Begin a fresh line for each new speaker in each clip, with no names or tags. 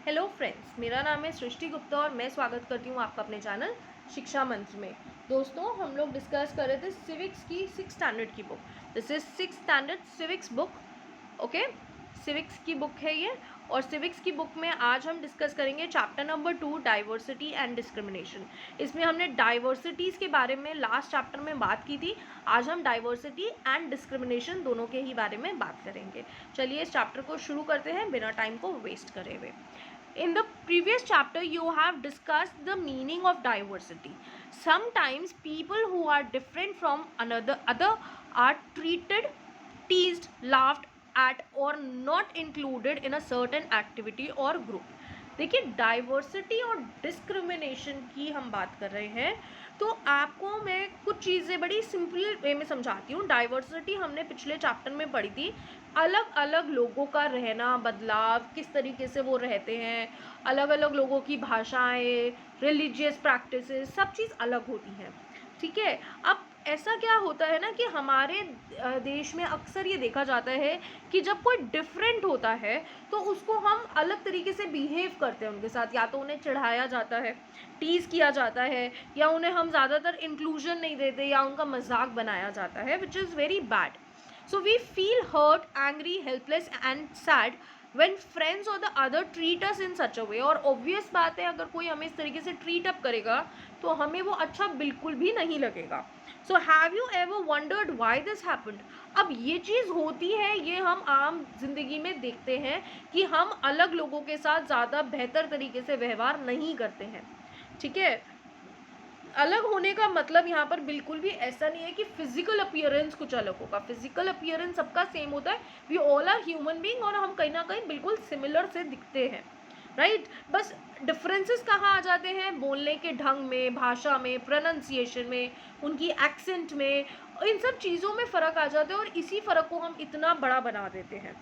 Hello friends, मेरा नाम है सृष्टि गुप्ता और मैं स्वागत करती हूँ आपका अपने चैनल शिक्षा मंत्र में। दोस्तों, हम लोग डिस्कस कर रहे थे सिविक्स की 6th स्टैंडर्ड की book. This is 6th standard civics book. Okay, civics की बुक है ये। और सिविक्स की बुक में आज हम डिस्कस करेंगे chapter number 2, diversity and discrimination. इसमें हमने डाइवर्सिटीज़ के बारे में लास्ट चैप्टर में बात की थी। आज हम डाइवर्सिटी एंड डिस्क्रिमिनेशन दोनों के ही बारे में बात करेंगे। चलिए इस चैप्टर को शुरू करते हैं बिना टाइम को वेस्ट करे हुए। In the previous chapter, you have discussed the meaning of diversity. Sometimes people who are different from other are treated, teased, laughed at, or not included in a certain activity or group. देखिए, diversity और discrimination की हम बात कर रहे हैं, तो आपको मैं कुछ चीज़ें बड़ी सिंपल वे में समझाती हूँ। डाइवर्सिटी हमने पिछले चैप्टर में पढ़ी थी। अलग अलग लोगों का रहना, बदलाव, किस तरीके से वो रहते हैं, अलग अलग लोगों की भाषाएं, रिलीजियस प्रैक्टिसेस, सब चीज़ अलग होती हैं। ठीक है। अब ऐसा क्या होता है ना कि हमारे देश में अक्सर ये देखा जाता है कि जब कोई डिफरेंट होता है तो उसको हम अलग तरीके से बिहेव करते हैं उनके साथ। या तो उन्हें चिढ़ाया जाता है, टीज़ किया जाता है, या उन्हें हम ज़्यादातर इंक्लूजन नहीं देते या उनका मजाक बनाया जाता है, विच is very bad. So we feel hurt, angry, helpless and sad when friends or the other treat us in such a way. और obvious बात है, अगर कोई हमें इस तरीके से treat up करेगा तो हमें वो अच्छा बिल्कुल भी नहीं लगेगा. So have you ever wondered why this happened? अब ये चीज़ होती है, ये हम आम जिंदगी में देखते हैं कि हम अलग लोगों के साथ ज़्यादा बेहतर तरीके से व्यवहार नहीं करते हैं. ठीक है। अलग होने का मतलब यहाँ पर बिल्कुल भी ऐसा नहीं है कि फिजिकल अपीयरेंस कुछ अलग होगा। फिजिकल अपीयरेंस सबका सेम होता है। We all are human being और हम कहीं ना कहीं बिल्कुल सिमिलर से दिखते हैं, राइट। बस डिफरेंसेस कहाँ आ जाते हैं? बोलने के ढंग में, भाषा में, प्रोनाउंसिएशन में, उनकी एक्सेंट में, इन सब चीज़ों में फ़र्क आ जाता है और इसी फ़र्क को हम इतना बड़ा बना देते हैं.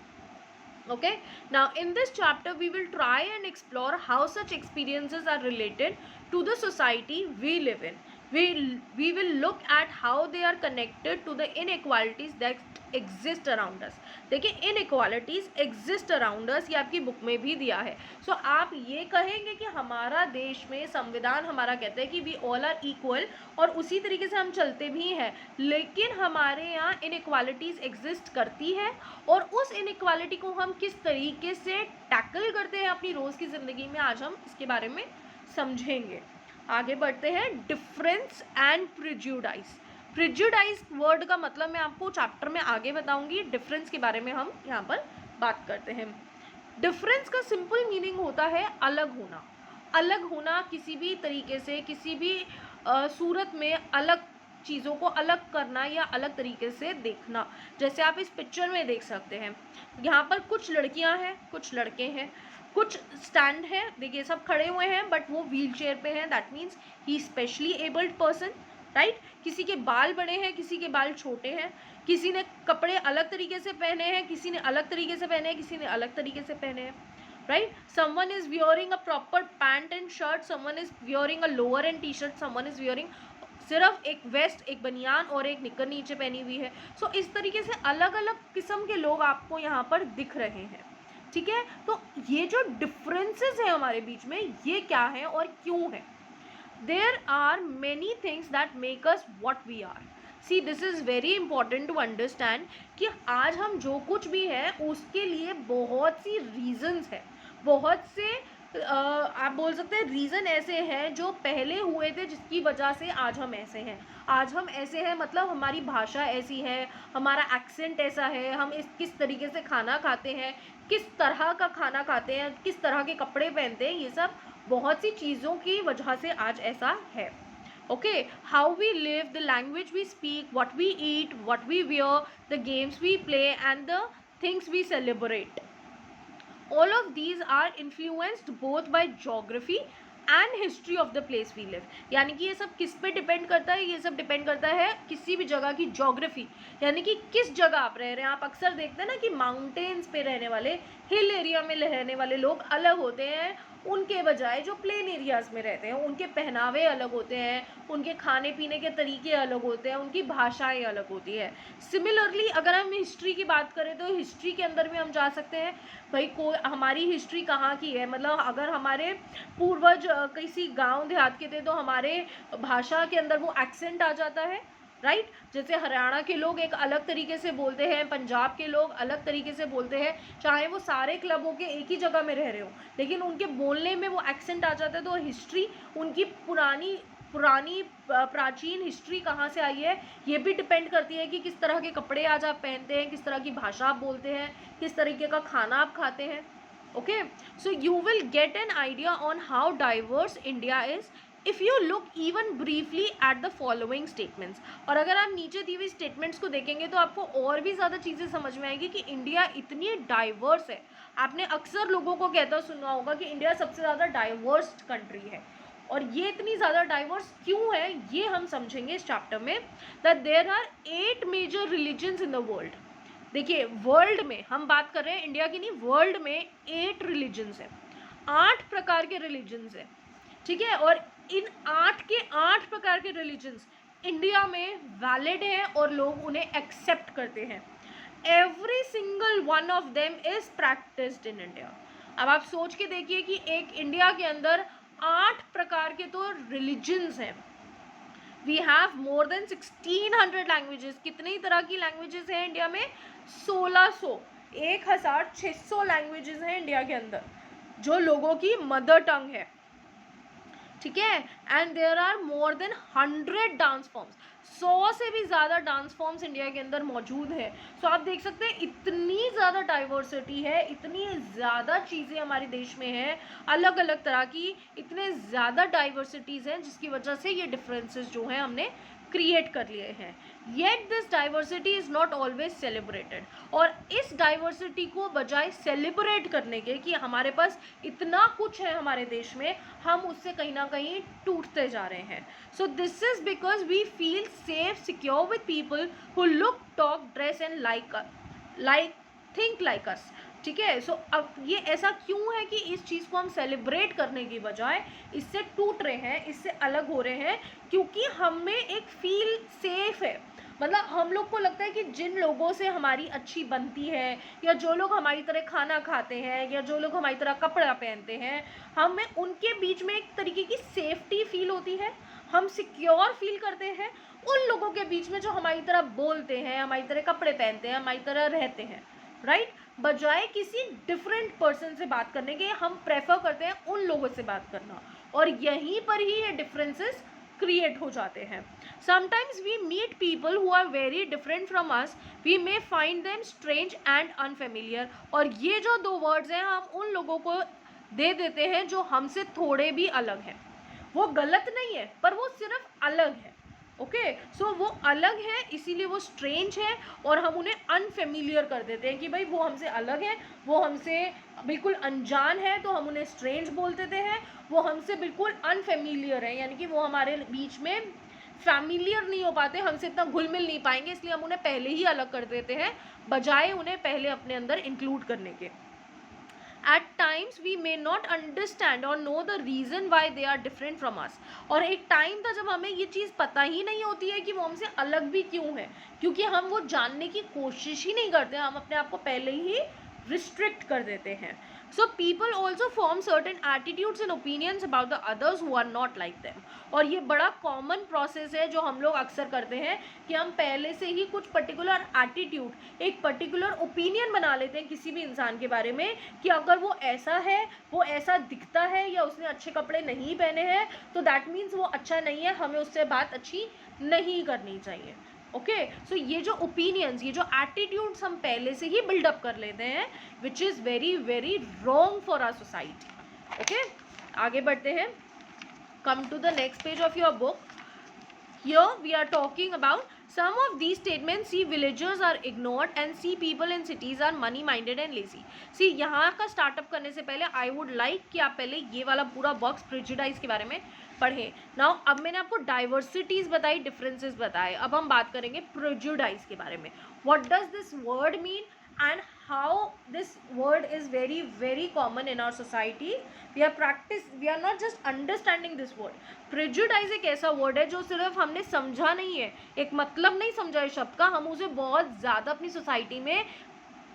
Okay, now in this chapter we will try and explore how such experiences are related to the society we live in. We will look at how they are connected to the inequalities that exist around us. देखिए, inequalities exist around us, ये आपकी book में भी दिया है. So आप ये कहेंगे कि हमारा देश में संविधान हमारा कहता है कि we all are equal और उसी तरीके से हम चलते भी हैं, लेकिन हमारे यहाँ inequalities exist करती है और उस इनइक्वालिटी को हम किस तरीके से टैकल करते हैं अपनी रोज़ की ज़िंदगी में, आज हम इसके बारे में समझेंगे. आगे बढ़ते हैं. Difference and prejudice. Prejudice word का मतलब मैं आपको चैप्टर में आगे बताऊंगी. डिफरेंस के बारे में हम यहाँ पर बात करते हैं. डिफरेंस का सिंपल मीनिंग होता है अलग होना. अलग होना, किसी भी तरीके से, किसी भी सूरत में अलग चीज़ों को अलग करना या अलग तरीके से देखना. जैसे आप इस पिक्चर में देख सकते हैं, यहाँ पर कुछ लड़कियाँ हैं, कुछ लड़के हैं, कुछ स्टैंड है. देखिए, सब खड़े हुए हैं बट वो व्हील चेयर पे हैं. That means he specially abled person, right. किसी के बाल बड़े हैं, किसी के बाल छोटे हैं, किसी ने कपड़े अलग तरीके से पहने हैं, किसी ने अलग तरीके से पहने हैं, किसी ने अलग तरीके से पहने हैं, right. Someone is wearing a proper pant and shirt, someone is wearing a lower and t-shirt, someone is wearing सिर्फ एक वेस्ट, एक बनियान और एक निक्कर नीचे पहनी हुई है. सो इस तरीके से अलग अलग किस्म के लोग आपको यहाँ पर दिख रहे हैं. ठीक है. तो ये जो डिफरेंसेस है हमारे बीच में, ये क्या है और क्यों है? There are many things that make us what we are. See, this is very important to understand कि आज हम जो कुछ भी है उसके लिए बहुत सी रीजंस है. बहुत से आप बोल सकते हैं रीज़न ऐसे हैं जो पहले हुए थे जिसकी वजह से आज हम ऐसे हैं. आज हम ऐसे हैं मतलब हमारी भाषा ऐसी है, हमारा एक्सेंट ऐसा है, हम किस तरीके से खाना खाते हैं, किस तरह का खाना खाते हैं, किस तरह के कपड़े पहनते हैं, ये सब बहुत सी चीज़ों की वजह से आज ऐसा है. Okay, how we live, the language we speak, what we eat, what we wear, the games we play and the things we celebrate. All of these are influenced both by geography and history of the place we live. यानी कि ये सब किस पे depend करता है? ये सब डिपेंड करता है किसी भी जगह की जोग्राफी, यानी कि किस जगह आप रह रहे हैं. आप अक्सर देखते हैं ना कि माउंटेन्स पे रहने वाले, हिल एरिया में रहने वाले लोग अलग होते हैं, उनके बजाय जो प्लेन एरियाज़ में रहते हैं, उनके पहनावे अलग होते हैं, उनके खाने पीने के तरीके अलग होते हैं, उनकी भाषाएं अलग होती है। सिमिलरली अगर हम हिस्ट्री की बात करें तो हिस्ट्री के अंदर भी हम जा सकते हैं, भाई को हमारी हिस्ट्री कहाँ की है, मतलब अगर हमारे पूर्वज किसी गांव देहात के थे तो हमारे भाषा के अंदर वो एक्सेंट आ जाता है, राइट। जैसे हरियाणा के लोग एक अलग तरीके से बोलते हैं, पंजाब के लोग अलग तरीके से बोलते हैं, चाहे वो सारे क्लब हो के एक ही जगह में रह रहे हो, लेकिन उनके बोलने में वो एक्सेंट आ जाता है। तो हिस्ट्री, उनकी पुरानी प्राचीन हिस्ट्री कहाँ से आई है ये भी डिपेंड करती है कि किस तरह के कपड़े आज आप पहनते हैं, किस तरह की भाषा आप बोलते हैं, किस तरीके का खाना आप खाते हैं। Okay, so you will get an idea on how diverse India is if you look even briefly at the following statements. और अगर आप नीचे दी हुई स्टेटमेंट्स को देखेंगे तो आपको और भी ज़्यादा चीज़ें समझ में आएगी कि इंडिया इतनी डाइवर्स है। आपने अक्सर लोगों को कहता सुना होगा कि इंडिया सबसे ज़्यादा डाइवर्स कंट्री है, और ये इतनी ज़्यादा डाइवर्स क्यों है ये हम समझेंगे इस चैप्टर में। That there are 8 major religions in the world. देखिए, वर्ल्ड में हम बात कर रहे हैं, इंडिया की नहीं, वर्ल्ड में 8 रिलीजन्स है, 8 प्रकार के रिलीजन्स है, ठीक है। और इन 8 के 8 प्रकार के रिलीजन्स इंडिया में वैलिड हैं और लोग उन्हें एक्सेप्ट करते हैं। Every single one of them is practised in India. अब आप सोच के देखिए कि एक इंडिया के अंदर 8 प्रकार के तो रिलीजन्स हैं। We have more than 1600 languages. कितनी तरह की लैंग्वेजेस हैं इंडिया में? 1600 लैंग्वेजेस हैं इंडिया के अंदर जो लोगों की मदर टंग है, ठीक है। And there are more than 100 dance forms. 100 से भी ज़्यादा डांस फॉर्म्स इंडिया के अंदर मौजूद है। सो आप देख सकते हैं इतनी ज़्यादा डाइवर्सिटी है, इतनी ज़्यादा चीज़ें हमारे देश में हैं अलग अलग तरह की, इतने ज़्यादा डाइवर्सिटीज़ हैं जिसकी वजह से ये डिफरेंसेस जो हैं हमने क्रिएट कर लिए हैं। Yet this diversity is not always celebrated. और इस डाइवर्सिटी को बजाय सेलिब्रेट करने के कि हमारे पास इतना कुछ है हमारे देश में, हम उससे कहीं ना कहीं टूटते जा रहे हैं। So this is because we feel safe secure with people who look, talk, dress and like think like us, ठीक है। सो अब ये ऐसा क्यों है कि इस चीज़ को हम सेलिब्रेट करने की बजाय इससे टूट रहे हैं, इससे अलग हो रहे हैं, क्योंकि हमें एक फील सेफ है। मतलब हम लोग को लगता है कि जिन लोगों से हमारी अच्छी बनती है, या जो लोग हमारी तरह खाना खाते हैं, या जो लोग हमारी तरह कपड़ा पहनते हैं, हमें उनके बीच में एक तरीके की सेफ्टी फील होती है, हम सिक्योर फील करते हैं उन लोगों के बीच में जो हमारी तरह बोलते हैं, हमारी तरह कपड़े पहनते हैं, हमारी तरह रहते हैं, राइट। बजाय किसी डिफरेंट पर्सन से बात करने के हम प्रेफर करते हैं उन लोगों से बात करना, और यहीं पर ही ये डिफरेंसेस क्रिएट हो जाते हैं। Sometimes we meet people who are very different from us, we may find them strange and unfamiliar. और ये जो दो वर्ड्स हैं हम उन लोगों को दे देते हैं जो हमसे थोड़े भी अलग हैं। वो गलत नहीं है, पर वो सिर्फ अलग है। ओके, सो वो अलग है इसीलिए वो स्ट्रेंज है, और हम उन्हें अनफेमिलियर कर देते हैं कि भाई वो हमसे अलग है, वो हमसे बिल्कुल अनजान है, तो हम उन्हें स्ट्रेंज बोल देते हैं। वो हमसे बिल्कुल अनफेमिलियर है, यानी कि वो हमारे बीच में फैमिलियर नहीं हो पाते, हमसे इतना घुल मिल नहीं पाएंगे, इसलिए हम उन्हें पहले ही अलग कर देते हैं बजाय उन्हें पहले अपने अंदर इंक्लूड करने के। At times we may not understand or know the reason why they are different from us। और एक टाइम था जब हमें ये चीज़ पता ही नहीं होती है कि वो हमसे अलग भी क्यों है, क्योंकि हम वो जानने की कोशिश ही नहीं करते, हम अपने आप को पहले ही रिस्ट्रिक्ट कर देते हैं। So people also form certain attitudes and opinions about the others who are not like them. और ये बड़ा कॉमन प्रोसेस है जो हम लोग अक्सर करते हैं कि हम पहले से ही कुछ पर्टिकुलर एटीट्यूड, एक पर्टिकुलर ओपिनियन बना लेते हैं किसी भी इंसान के बारे में कि अगर वो ऐसा है, वो ऐसा दिखता है, या उसने अच्छे कपड़े नहीं पहने हैं तो दैट मीन्स वो अच्छा नहीं है, हमें उससे बात अच्छी नहीं करनी चाहिए। ओके, सो ये जो ओपिनियंस, ये जो एटीट्यूड्स हम पहले से ही बिल्डअप कर लेते हैं, which is very very wrong for our society. Okay, आगे बढ़ते हैं। Come to the next page of your book. Here we are talking about some of these statements. See, villagers are ignored and see people in cities are money minded and lazy. See, यहाँ का startup करने से पहले I would like कि आप पहले ये वाला पूरा बॉक्स प्रेजुडाइज के बारे में पढ़ें। नाउ अब मैंने आपको डाइवर्सिटीज़ बताई, डिफरेंसेस बताए, अब हम बात करेंगे प्रेजुडाइज के बारे में। What does this word mean? and how this word is very very common in our society. We are not just understanding this word. prejudice एक ऐसा word है जो सिर्फ हमने समझा नहीं है, एक मतलब नहीं समझा है शब्द का, हम उसे बहुत ज़्यादा अपनी सोसाइटी में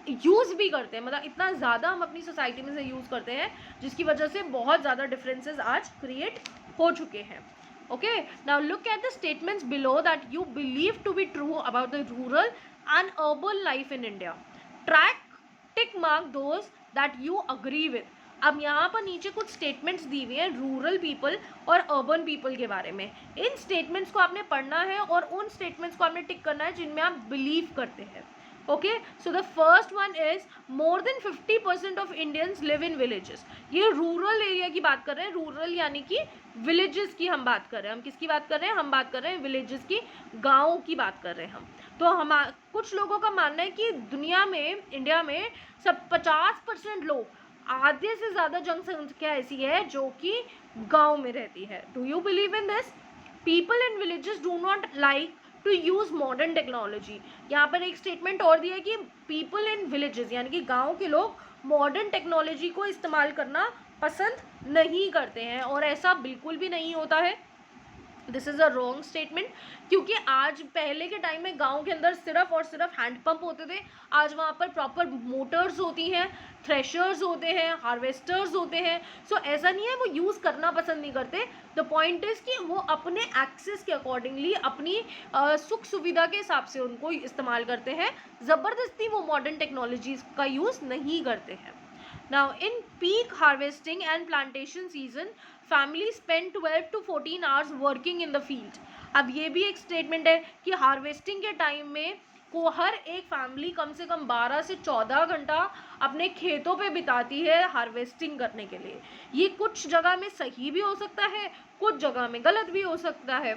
यूज़ भी करते हैं, मतलब इतना ज़्यादा हम अपनी सोसाइटी में से यूज़ करते हैं जिसकी वजह से बहुत ज़्यादा डिफरेंसेस आज क्रिएट हो चुके हैं. Okay, now look at the statements below that you believe to be true about the rural and urban life in India. Track, tick mark those that you agree with. अब यहाँ पर नीचे कुछ statements दी हुई हैं रूरल पीपल और urban people के बारे में. इन स्टेटमेंट्स को आपने पढ़ना है और उन स्टेटमेंट्स को आपने टिक करना है जिनमें आप बिलीव करते हैं. Okay, so the first one is more than 50% of Indians live in villages. ये रूरल एरिया की बात कर रहे हैं, रूरल यानी कि विलेजेस की हम बात कर रहे हैं. हम किसकी बात कर रहे हैं? हम बात कर रहे हैं विलेजेस की, गाँव की बात कर रहे हैं हम. तो हम कुछ लोगों का मानना है कि दुनिया में, इंडिया में सब 50% लोग, आधे से ज़्यादा जनसंख्या ऐसी है जो कि गाँव में रहती है. Do you believe in this? People in villages do not like to use modern technology. यहाँ पर एक स्टेटमेंट और दिया है कि पीपल इन विलेजेस यानी कि गाँव के लोग मॉडर्न टेक्नोलॉजी को इस्तेमाल करना पसंद नहीं करते हैं, और ऐसा बिल्कुल भी नहीं होता है. This is a wrong statement, क्योंकि आज पहले के टाइम में गांव के अंदर सिर्फ और सिर्फ हैंडपम्प होते थे. आज वहाँ पर प्रॉपर मोटर्स होती हैं, थ्रेशर्स होते हैं, हार्वेस्टर्स होते हैं. सो ऐसा नहीं है वो यूज़ करना पसंद नहीं करते. द पॉइंट इज़ कि वो अपने एक्सेस के अकॉर्डिंगली, अपनी सुख सुविधा के हिसाब से उनको इस्तेमाल करते हैं. ज़बरदस्ती वो मॉडर्न टेक्नोलॉजीज़ का यूज़ नहीं करते हैं. Now, in peak harvesting and plantation season, families spend 12 to 14 hours working in the field. अब ये भी एक स्टेटमेंट है कि हार्वेस्टिंग के टाइम में को हर एक फैमिली कम से कम 12 से 14 घंटा अपने खेतों पे बिताती है हार्वेस्टिंग करने के लिए. ये कुछ जगह में सही भी हो सकता है, कुछ जगह में गलत भी हो सकता है,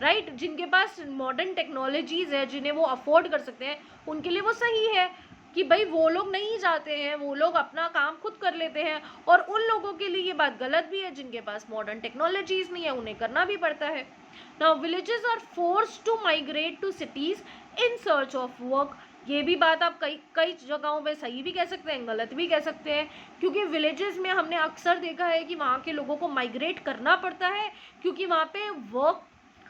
राइट. जिनके पास मॉडर्न टेक्नोलॉजीज़ है, जिन्हें वो अफोर्ड कर सकते हैं, उनके लिए वो सही है कि भाई वो लोग नहीं जाते हैं, वो लोग अपना काम खुद कर लेते हैं. और उन लोगों के लिए ये बात गलत भी है जिनके पास मॉडर्न टेक्नोलॉजीज़ नहीं है, उन्हें करना भी पड़ता है. Now villages are forced to migrate to cities in search of work. ये भी बात आप कई जगहों पे सही भी कह सकते हैं, गलत भी कह सकते हैं, क्योंकि विलेजेस में हमने अक्सर देखा है कि वहाँ के लोगों को माइग्रेट करना पड़ता है, क्योंकि वहाँ पे वर्क,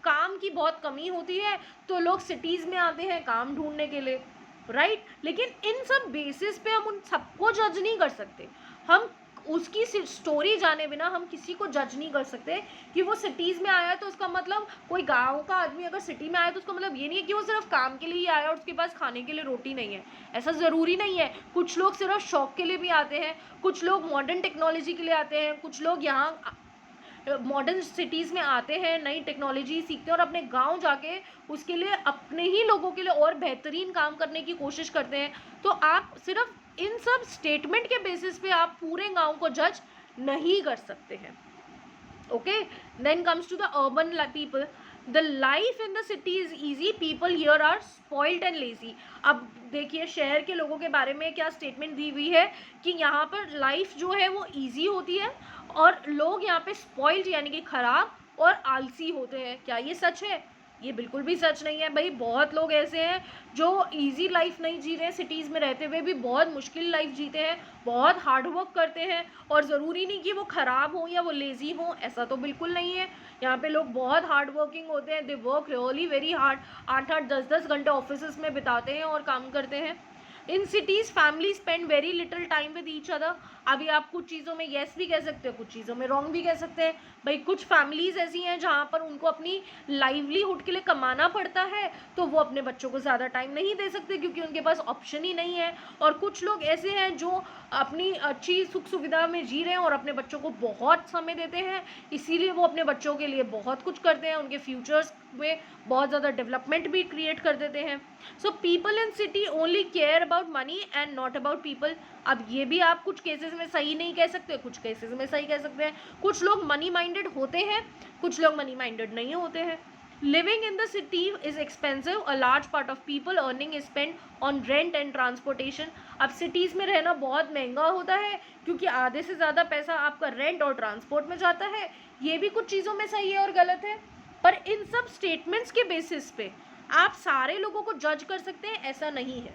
काम की बहुत कमी होती है, तो लोग सिटीज़ में आते हैं काम ढूंढने के लिए, राइट. लेकिन इन सब बेसिस पे हम उन सबको जज नहीं कर सकते. हम उसकी स्टोरी जाने बिना हम किसी को जज नहीं कर सकते कि वो सिटीज़ में आया तो उसका मतलब, कोई गांव का आदमी अगर सिटी में आया तो उसका मतलब ये नहीं है कि वो सिर्फ काम के लिए ही आया और उसके पास खाने के लिए रोटी नहीं है. ऐसा ज़रूरी नहीं है. कुछ लोग सिर्फ शौक के लिए भी आते हैं, कुछ लोग मॉडर्न टेक्नोलॉजी के लिए आते हैं, कुछ लोग यहाँ मॉडर्न सिटीज़ में आते हैं, नई टेक्नोलॉजी सीखते हैं और अपने गांव जाके उसके लिए, अपने ही लोगों के लिए और बेहतरीन काम करने की कोशिश करते हैं. तो आप सिर्फ इन सब स्टेटमेंट के बेसिस पे आप पूरे गांव को जज नहीं कर सकते हैं. Okay, then comes to the urban people. The life in the city is easy, people here are spoiled and lazy. अब देखिए शहर के लोगों के बारे में क्या स्टेटमेंट दी हुई है कि यहाँ पर लाइफ जो है वो ईजी होती है और लोग यहाँ पे स्पॉइल्ड यानी कि ख़राब और आलसी होते हैं. क्या ये सच है? ये बिल्कुल भी सच नहीं है भाई. बहुत लोग ऐसे हैं जो इजी लाइफ नहीं जी रहे हैं, सिटीज़ में रहते हुए भी बहुत मुश्किल लाइफ जीते हैं, बहुत हार्ड वर्क करते हैं, और ज़रूरी नहीं कि वो ख़राब हों या वो लेज़ी हों, ऐसा तो बिल्कुल नहीं है. यहाँ पे लोग बहुत हार्ड वर्किंग होते हैं, they work really very hard. 8-8 10-10 घंटे ऑफिस में बिताते हैं और काम करते हैं. In cities family spend very little time with each other. अभी आप कुछ चीज़ों में येस भी कह सकते हो, कुछ चीज़ों में रॉन्ग भी कह सकते हैं. भाई कुछ फैमिलीज़ ऐसी हैं जहाँ पर उनको अपनी लाइवलीहुड के लिए कमाना पड़ता है, तो वो अपने बच्चों को ज़्यादा टाइम नहीं दे सकते क्योंकि उनके पास ऑप्शन ही नहीं है. और कुछ लोग ऐसे हैं जो अपनी अच्छी सुख सुविधा में जी रहे हैं और अपने बच्चों को बहुत समय देते हैं, इसीलिए वो अपने बच्चों के लिए बहुत कुछ करते हैं, उनके फ्यूचर्स में बहुत ज़्यादा डेवलपमेंट भी क्रिएट कर देते हैं. So people in city only care about money and not about people. अब ये भी आप कुछ केसेस में सही नहीं कह सकते, कुछ केसेस में सही कह सकते हैं. कुछ लोग मनी माइंडेड होते हैं, कुछ लोग मनी माइंडेड नहीं होते हैं. Living in the city is expensive. A large part of people earning is spent on rent and transportation. अब सिटीज़ में रहना बहुत महंगा होता है क्योंकि आधे से ज़्यादा पैसा आपका रेंट और ट्रांसपोर्ट में जाता है. ये भी कुछ चीज़ों में सही है और गलत है, पर इन सब स्टेटमेंट्स के बेसिस पे आप सारे लोगों को जज कर सकते हैं, ऐसा नहीं है.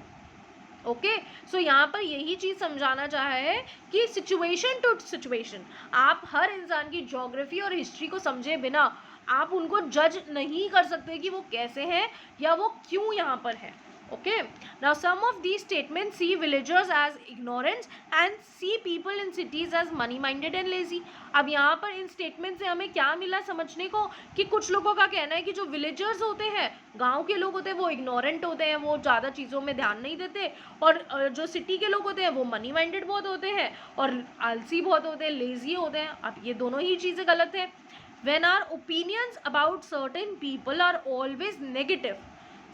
ओके सो यहाँ पर यही चीज़ समझाना चाहा है कि सिचुएशन टू सिचुएशन आप हर इंसान की ज्योग्राफी और हिस्ट्री को समझे बिना आप उनको जज नहीं कर सकते कि वो कैसे हैं या वो क्यों यहाँ पर है. Okay, now some of these statements see villagers as ignorant and see people in cities as money minded and lazy. अब यहाँ पर इन स्टेटमेंट से हमें क्या मिला समझने को कि कुछ लोगों का कहना है कि जो विलेजर्स होते हैं, गांव के लोग होते हैं, वो इग्नोरेंट होते हैं, वो ज़्यादा चीज़ों में ध्यान नहीं देते, और जो सिटी के लोग होते हैं वो मनी माइंडेड बहुत होते हैं और आलसी बहुत होते हैं, लेजी होते हैं. अब ये दोनों ही चीज़ें गलत है. When our opinions about certain people are always negative,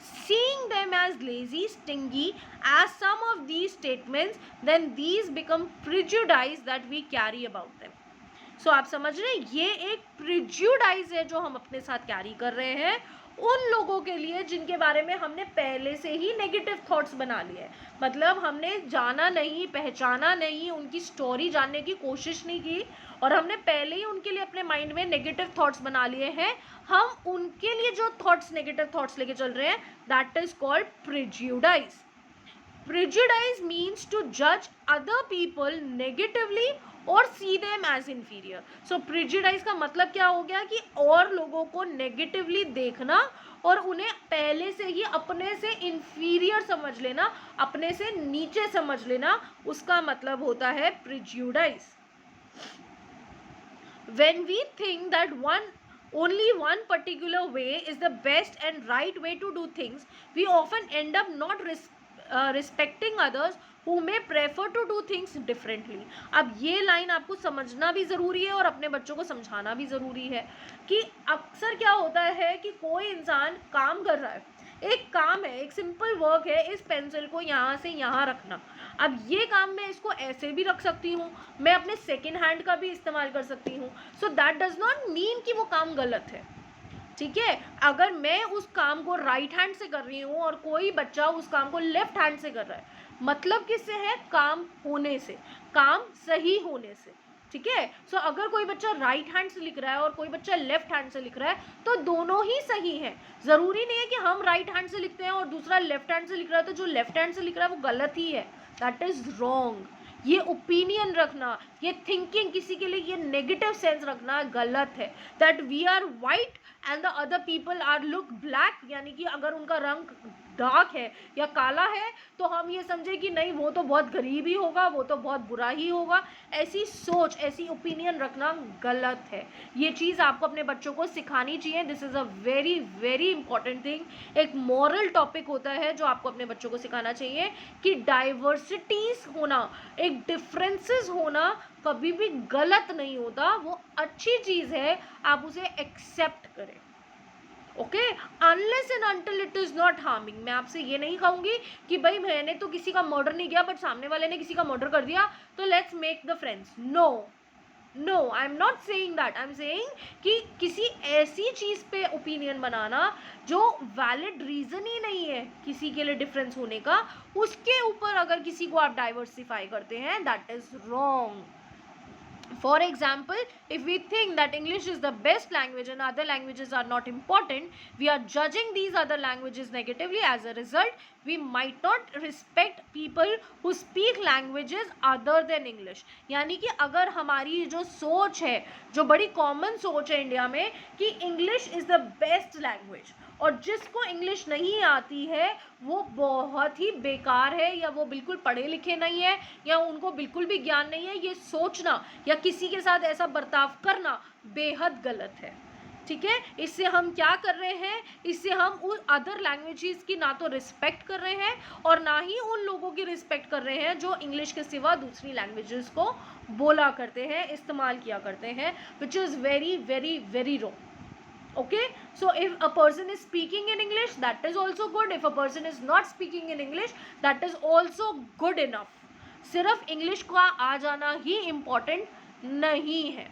seeing them as lazy, stingy as some of these statements, then these become prejudice that we carry about them. So आप समझ रहे हैं, ये एक prejudice है जो हम अपने साथ कैरी कर रहे हैं उन लोगों के लिए जिनके बारे में हमने पहले से ही नेगेटिव थॉट्स बना लिए. मतलब हमने जाना नहीं, पहचाना नहीं, उनकी स्टोरी जानने की कोशिश नहीं की और हमने पहले ही उनके लिए अपने माइंड में नेगेटिव थॉट्स बना लिए हैं. हम उनके लिए जो थॉट्स, नेगेटिव थॉट्स लेके चल रहे हैं, that is called prejudice. Prejudice means to judge other people negatively और see them as inferior. So prejudice का मतलब क्या हो गया कि और लोगों को नेगेटिवली देखना और उन्हें पहले से ही अपने से inferior समझ लेना, अपने से नीचे समझ लेना, उसका मतलब होता है prejudice. When we think that only one particular way is the best and right way to do things, we often end up not respecting others who may prefer to do things differently. अब ये line आपको समझना भी ज़रूरी है और अपने बच्चों को समझाना भी ज़रूरी है कि अक्सर क्या होता है कि कोई इंसान काम कर रहा है, एक काम है, एक सिंपल वर्क है, इस पेंसिल को यहाँ से यहाँ रखना. अब ये काम मैं इसको ऐसे भी रख सकती हूँ, मैं अपने सेकेंड हैंड का भी इस्तेमाल कर सकती हूँ. So that does not mean कि वो काम गलत है. ठीक है, अगर मैं उस काम को राइट हैंड से कर रही हूँ और कोई बच्चा उस काम को लेफ्ट हैंड से कर रहा है, मतलब किससे है? काम होने से, काम सही होने से. ठीक है, सो अगर कोई बच्चा राइट हैंड से लिख रहा है और कोई बच्चा लेफ्ट हैंड से लिख रहा है तो दोनों ही सही हैं. ज़रूरी नहीं है कि हम राइट हैंड से लिखते हैं और दूसरा लेफ्ट हैंड से लिख रहा है तो जो लेफ्ट हैंड से लिख रहा है वो गलत ही है. That is wrong. ये ओपिनियन रखना, ये थिंकिंग किसी के लिए ये नेगेटिव सेंस रखना गलत है. That we are white and the other people are look black, यानी कि अगर उनका रंग डार्क है या काला है तो हम ये समझे कि नहीं वो तो बहुत गरीब ही होगा, वो तो बहुत बुरा ही होगा. ऐसी सोच, ऐसी ओपिनियन रखना गलत है. ये चीज़ आपको अपने बच्चों को सिखानी चाहिए. This is a very very important thing. एक मॉरल टॉपिक होता है जो आपको अपने बच्चों को सिखाना चाहिए कि डाइवर्सिटीज़ होना, एक डिफरेंसेस होना कभी भी गलत नहीं होता, वो अच्छी चीज़ है, आप उसे एक्सेप्ट करें. Okay, unless and until it is not harming. मैं आपसे ये नहीं कहूँगी कि भाई मैंने तो किसी का मर्डर नहीं किया बट सामने वाले ने किसी का मर्डर कर दिया तो let's make the friends. No, I am not saying that. I am saying कि किसी ऐसी चीज़ पे ओपिनियन बनाना जो वैलिड रीज़न ही नहीं है किसी के लिए डिफरेंस होने का, उसके ऊपर अगर किसी को आप डाइवर्सिफाई करते हैं, that is wrong. For example, if we think that English is the best language and other languages are not important, we are judging these other languages negatively. As a result, we might not respect people who speak languages other than English. यानी कि अगर हमारी जो सोच है, जो बड़ी common सोच है इंडिया में कि English is the best language और जिसको इंग्लिश नहीं आती है वो बहुत ही बेकार है या वो बिल्कुल पढ़े लिखे नहीं है या उनको बिल्कुल भी ज्ञान नहीं है, ये सोचना या किसी के साथ ऐसा बर्ताव करना बेहद गलत है. ठीक है, इससे हम क्या कर रहे हैं? इससे हम उन अदर लैंग्वेजेस की ना तो रिस्पेक्ट कर रहे हैं और ना ही उन लोगों की रिस्पेक्ट कर रहे हैं जो इंग्लिश के सिवा दूसरी लैंग्वेजेस को बोला करते हैं, इस्तेमाल किया करते हैं, which is very very very wrong. Okay, so if a person is speaking in English, that is also good. If a person is not speaking in English, that is also good enough. सिर्फ English का आ जाना ही important नहीं है.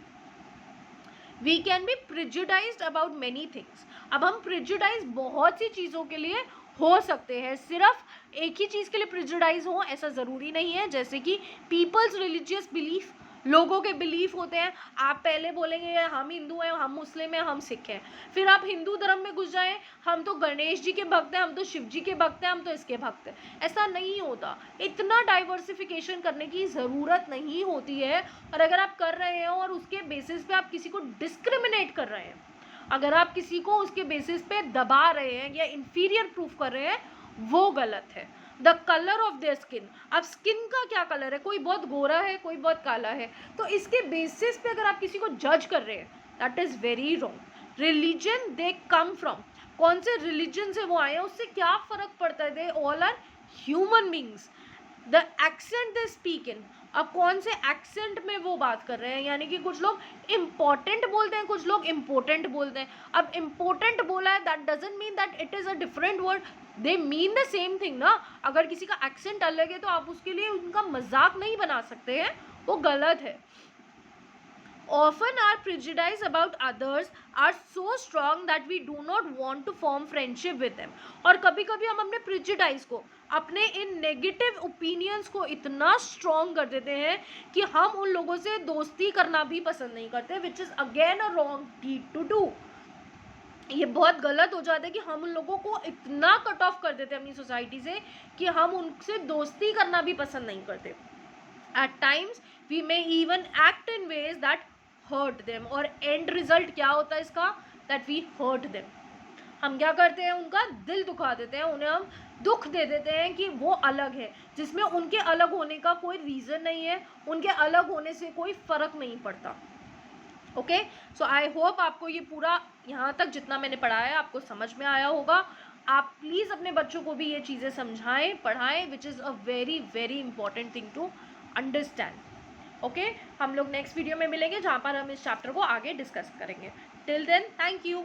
We can be prejudiced about many things. अब हम prejudice बहुत सी चीज़ों के लिए हो सकते हैं, सिर्फ एक ही चीज़ के लिए प्रिजुडाइज हो ऐसा ज़रूरी नहीं है. जैसे कि पीपल्स रिलीजियस बिलीफ, लोगों के बिलीफ होते हैं, आप पहले बोलेंगे हम हिंदू हैं, हम मुस्लिम हैं, हम सिख हैं, फिर आप हिंदू धर्म में घुस जाएं, हम तो गणेश जी के भक्त हैं, हम तो शिव जी के भक्त हैं, हम तो इसके भक्त हैं। ऐसा नहीं होता, इतना डाइवर्सिफिकेशन करने की ज़रूरत नहीं होती है। और अगर आप कर रहे हैं और उसके बेसिस पे आप किसी को डिस्क्रिमिनेट कर रहे हैं, अगर आप किसी को उसके बेसिस पे दबा रहे हैं या इंफीरियर प्रूफ कर रहे हैं, वो गलत है। The colour of their skin, अब स्किन का क्या कलर है, कोई बहुत गोरा है, कोई बहुत काला है, तो इसके बेसिस पे अगर आप किसी को जज कर रहे हैं, that is very wrong. Religion they come from, कौन से रिलीजन से वो आए हैं उससे क्या फर्क पड़ता है, they all are human beings. The accent they speak in, अब कौन से एक्सेंट में वो बात कर रहे हैं, यानी कि कुछ लोग इम्पोर्टेंट बोलते हैं, कुछ लोग इम्पोर्टेंट बोलते हैं। अब इम्पोर्टेंट बोला है, that doesn't mean that it is a different word, they mean the same thing ना। अगर किसी का एक्सेंट अलग है तो आप उसके लिए उनका मजाक नहीं बना सकते हैं, वो गलत है। Often our prejudice about others are so strong that we do not want to form friendship with them. और कभी कभी हम अपने prejudice को, अपने इन नेगेटिव ओपिनियंस को इतना स्ट्रॉन्ग कर देते हैं कि हम उन लोगों से दोस्ती करना भी पसंद नहीं करते, which is again a wrong deed to do. ये बहुत गलत हो जाता है कि हम उन लोगों को इतना कट ऑफ कर देते हैं अपनी सोसाइटी से कि हम उनसे दोस्ती करना भी पसंद नहीं करते। At times we may even act in ways that hurt them, और एंड रिजल्ट क्या होता है इसका, that we hurt them। हम क्या करते हैं, उनका दिल दुखा देते हैं, उन्हें हम दुख दे देते हैं कि वो अलग है, जिसमें उनके अलग होने का कोई रीज़न नहीं है, उनके अलग होने से कोई फ़र्क नहीं पड़ता। ओके, सो आई होप आपको ये पूरा यहाँ तक जितना मैंने पढ़ाया है आपको समझ में आया होगा। आप प्लीज़ अपने बच्चों को भी ये चीज़ें समझाएं, पढ़ाएं, which is a very very important thing to understand. Okay, हम लोग नेक्स्ट वीडियो में मिलेंगे जहाँ पर हम इस चैप्टर को आगे डिस्कस करेंगे। Till then, thank you.